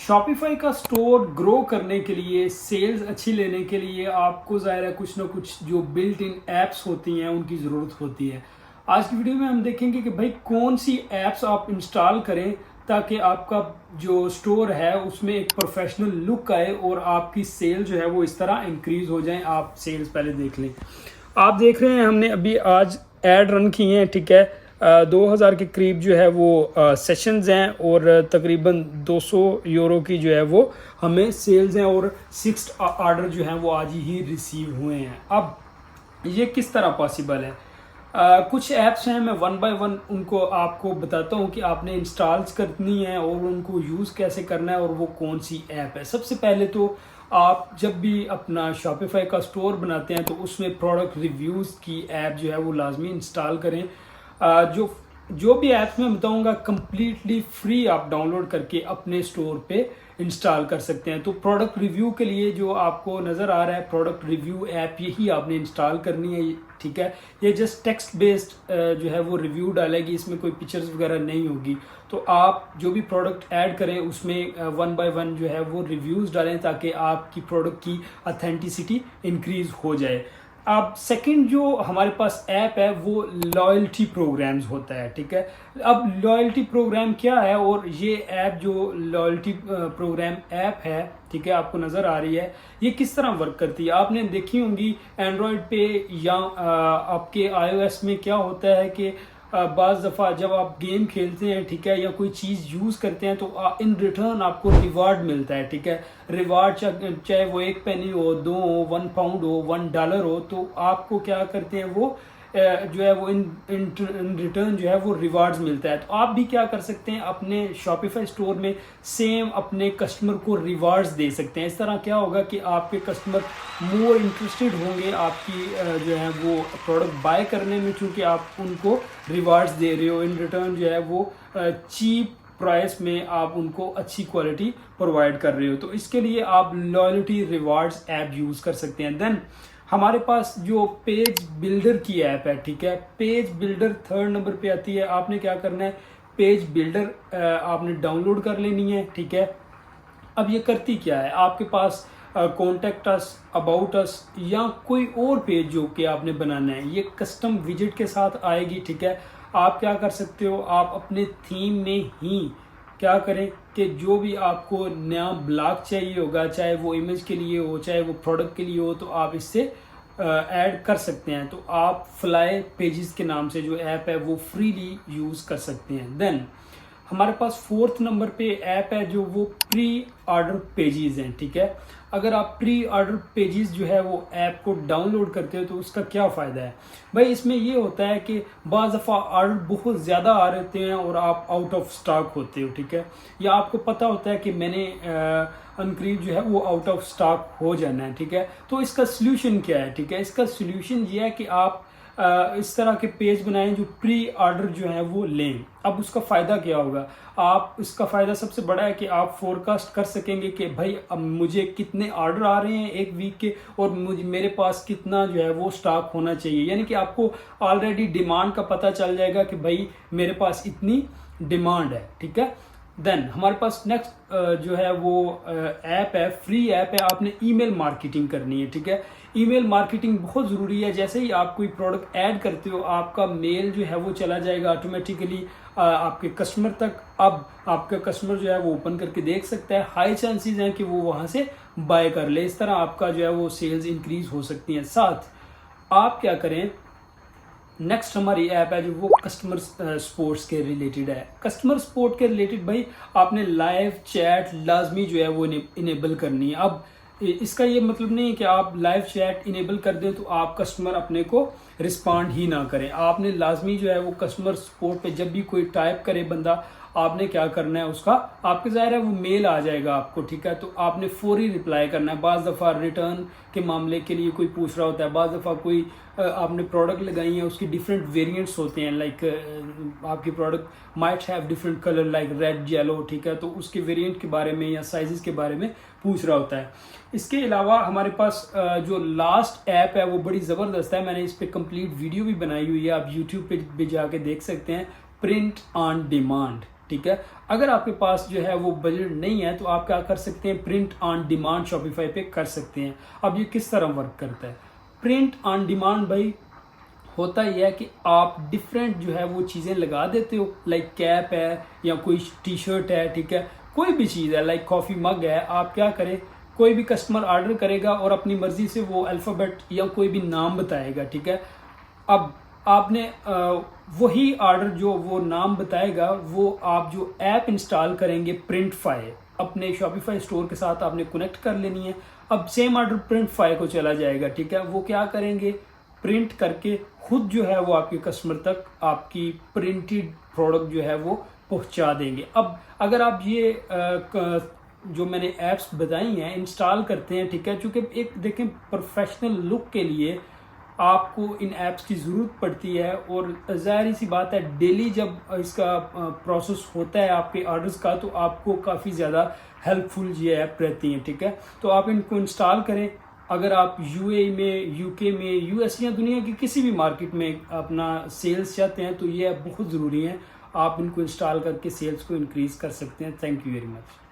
Shopify का store grow करने के लिए, सेल्स अच्छी लेने के लिए आपको ज़ाहिर है कुछ ना कुछ जो बिल्ट इन एप्स होती हैं उनकी ज़रूरत होती है। आज की वीडियो में हम देखेंगे कि भाई कौन सी एप्स आप इंस्टॉल करें ताकि आपका जो स्टोर है उसमें एक प्रोफेशनल लुक आए और आपकी सेल जो है वो इस तरह इंक्रीज़ हो जाए। आप सेल्स पहले देख लें। आप देख रहे हैं हमने अभी आज ऐड रन की हैं, ठीक है। 2000 के करीब जो है वो सेशंस हैं और तकरीबन 200 यूरो की जो है वो हमें सेल्स हैं और 6 ऑर्डर जो हैं वो आज ही रिसीव हुए हैं। अब ये किस तरह पॉसिबल है? कुछ ऐप्स हैं, मैं वन बाय वन उनको आपको बताता हूँ कि आपने इंस्टॉल्स करनी है और उनको यूज़ कैसे करना है और वो कौन सी ऐप है। सबसे पहले तो आप जब भी अपना शॉपिफाई का स्टोर बनाते हैं तो उसमें प्रोडक्ट रिव्यूज़ की ऐप जो है वो लाजमी इंस्टॉल करें। जो भी ऐप्स मैं बताऊंगा कंप्लीटली फ्री आप डाउनलोड करके अपने स्टोर पे इंस्टॉल कर सकते हैं। तो प्रोडक्ट रिव्यू के लिए जो आपको नज़र आ रहा है प्रोडक्ट रिव्यू ऐप, यही आपने इंस्टॉल करनी है, ठीक है। ये जस्ट टेक्स्ट बेस्ड जो है वो रिव्यू डालेगी, इसमें कोई पिक्चर्स वगैरह नहीं होगी। तो आप जो भी प्रोडक्ट ऐड करें उसमें वन बाय वन जो है वो रिव्यूज़ डालें ताकि आपकी प्रोडक्ट की ऑथेंटिसिटी इंक्रीज़ हो जाए। अब सेकंड जो हमारे पास ऐप है वो लॉयल्टी प्रोग्राम्स होता है, ठीक है। अब लॉयल्टी प्रोग्राम क्या है और ये ऐप जो लॉयल्टी प्रोग्राम ऐप है, ठीक है, आपको नज़र आ रही है, ये किस तरह वर्क करती है। आपने देखी होंगी एंड्रॉयड पे या आपके iOS में क्या होता है कि बाज़ दफ़ा जब आप गेम खेलते हैं, ठीक है, या कोई चीज़ यूज़ करते हैं तो इन रिटर्न आपको रिवार्ड मिलता है, ठीक है। रिवार्ड चाहे वो 1 पेनी हो, 2 हो, 1 पाउंड हो, $1 हो, तो आपको क्या करते हैं वो जो है वो इन रिटर्न जो है वो रिवार्ड्स मिलता है। तो आप भी क्या कर सकते हैं अपने शॉपिफाई स्टोर में सेम अपने कस्टमर को रिवार्ड्स दे सकते हैं। इस तरह क्या होगा कि आपके कस्टमर मोर इंटरेस्टेड होंगे आपकी जो है वो प्रोडक्ट बाय करने में, क्योंकि आप उनको रिवार्ड्स दे रहे हो। इन रिटर्न जो है वो चीप प्राइस में आप उनको अच्छी क्वालिटी प्रोवाइड कर रहे हो। तो इसके लिए आप लॉयल्टी रिवार्ड्स ऐप यूज़ कर सकते हैं। देन हमारे पास जो पेज बिल्डर की ऐप है, ठीक है, पेज बिल्डर 3rd नंबर पे आती है। आपने क्या करना है, पेज बिल्डर आपने डाउनलोड कर लेनी है, ठीक है। अब ये करती क्या है, आपके पास कॉन्टेक्ट अस, अबाउट अस या कोई और पेज जो कि आपने बनाना है, ये कस्टम विजिट के साथ आएगी, ठीक है। आप क्या कर सकते हो, आप अपने थीम में ही क्या करें कि जो भी आपको नया ब्लॉग चाहिए होगा, चाहे वो इमेज के लिए हो चाहे वो प्रोडक्ट के लिए हो, तो आप इससे ऐड कर सकते हैं। तो आप फ्लाई पेजेस के नाम से जो ऐप है वो फ्रीली यूज़ कर सकते हैं। देन हमारे पास 4th नंबर पे ऐप है जो वो प्री ऑर्डर पेजेस हैं, ठीक है। अगर आप प्री ऑर्डर पेजेस जो है वो ऐप को डाउनलोड करते हो तो उसका क्या फ़ायदा है भाई, इसमें ये होता है कि बाज़ दफ़ा ऑर्डर बहुत ज़्यादा आ रहते हैं और आप आउट ऑफ स्टॉक होते हो, ठीक है, या आपको पता होता है कि मैंने अनकरीब जो है वो आउट ऑफ स्टॉक हो जाना है, ठीक है। तो इसका सोल्यूशन क्या है, ठीक है, इसका सोल्यूशन ये है कि आप इस तरह के पेज बनाएं जो प्री ऑर्डर जो है वो लें। अब उसका फ़ायदा क्या होगा, आप इसका फ़ायदा सबसे बड़ा है कि आप फोरकास्ट कर सकेंगे कि भाई अब मुझे कितने ऑर्डर आ रहे हैं एक वीक के और मेरे पास कितना जो है वो स्टॉक होना चाहिए। यानी कि आपको ऑलरेडी डिमांड का पता चल जाएगा कि भाई मेरे पास इतनी डिमांड है, ठीक है। देन हमारे पास नेक्स्ट जो है वो ऐप है, फ्री ऐप है। आपने ईमेल मार्केटिंग करनी है, ठीक है। ईमेल मार्केटिंग बहुत ज़रूरी है। जैसे ही आप कोई प्रोडक्ट ऐड करते हो आपका मेल जो है वो चला जाएगा ऑटोमेटिकली आपके कस्टमर तक। अब आपका कस्टमर जो है वो ओपन करके देख सकता है, हाई चांसेस हैं कि वो वहाँ से बाय कर ले। इस तरह आपका जो है वो सेल्स इंक्रीज हो सकती हैं। साथ आप क्या करें, नेक्स्ट हमारी ऐप है जो वो कस्टमर सपोर्ट्स के रिलेटेड है। कस्टमर सपोर्ट के रिलेटेड भाई आपने लाइव चैट लाजमी जो है वो इनेबल करनी है। अब इसका ये मतलब नहीं है कि आप लाइव चैट इनेबल कर दें तो आप कस्टमर अपने को रिस्पॉन्ड ही ना करें। आपने लाजमी जो है वो कस्टमर सपोर्ट पे जब भी कोई टाइप करे बंदा, आपने क्या करना है, उसका आपके ज़ाहिर है वो मेल आ जाएगा आपको, ठीक है। तो आपने फौरी रिप्लाई करना है। बाज़ दफ़ा रिटर्न के मामले के लिए कोई पूछ रहा होता है, बाज़ दफ़ा कोई आपने प्रोडक्ट लगाई है उसकी डिफरेंट वेरिएंट्स होते हैं, लाइक आपकी product might have different colour like red yellow, ठीक है, तो उसके वेरिएंट के बारे में या साइजेस के बारे में पूछ रहा होता है। इसके अलावा हमारे पास जो लास्ट ऐप है वो बड़ी ज़बरदस्त है, मैंने इस पर कंप्लीट वीडियो भी बनाई हुई है, आप यूट्यूब पे भी जाके देख सकते हैं। प्रिंट ऑन डिमांड, ठीक है। अगर आपके पास जो है वो बजट नहीं है तो आप क्या कर सकते हैं, प्रिंट ऑन डिमांड शॉपिफाई पे कर सकते हैं। अब ये किस तरह वर्क करता है, प्रिंट ऑन डिमांड भाई होता ही है कि आप डिफरेंट जो है वो चीज़ें लगा देते हो, लाइक कैप है या कोई टी शर्ट है, ठीक है, कोई भी चीज़ है, लाइक कॉफ़ी मग है। आप क्या करें, कोई भी कस्टमर ऑर्डर करेगा और अपनी मर्जी से वो अल्फ़ाबेट या कोई भी नाम बताएगा, ठीक है। अब आपने वही ऑर्डर जो वो नाम बताएगा वो आप जो ऐप इंस्टॉल करेंगे प्रिंटफाई, अपने शॉपिफाई स्टोर के साथ आपने कनेक्ट कर लेनी है। अब सेम ऑर्डर प्रिंटफाई को चला जाएगा, ठीक है। वो क्या करेंगे, प्रिंट करके खुद जो है वो आपके कस्टमर तक आपकी प्रिंटेड प्रोडक्ट जो है वो पहुंचा देंगे। अब अगर आप ये जो मैंने ऐप्स बताई हैं इंस्टॉल करते हैं, ठीक है, चूँकि एक देखें प्रोफेशनल लुक के लिए आपको इन ऐप्स की ज़रूरत पड़ती है, और ज़ाहिर सी बात है डेली जब इसका प्रोसेस होता है आपके ऑर्डर्स का तो आपको काफ़ी ज़्यादा हेल्पफुल ये ऐप रहती हैं, ठीक है। तो आप इनको इंस्टॉल करें। अगर आप यूएई में, यूके में, यूएस या दुनिया की किसी भी मार्केट में अपना सेल्स चाहते हैं तो ये ऐप बहुत ज़रूरी है। आप इनको इंस्टॉल करके सेल्स को इंक्रीज़ कर सकते हैं। Thank you very much.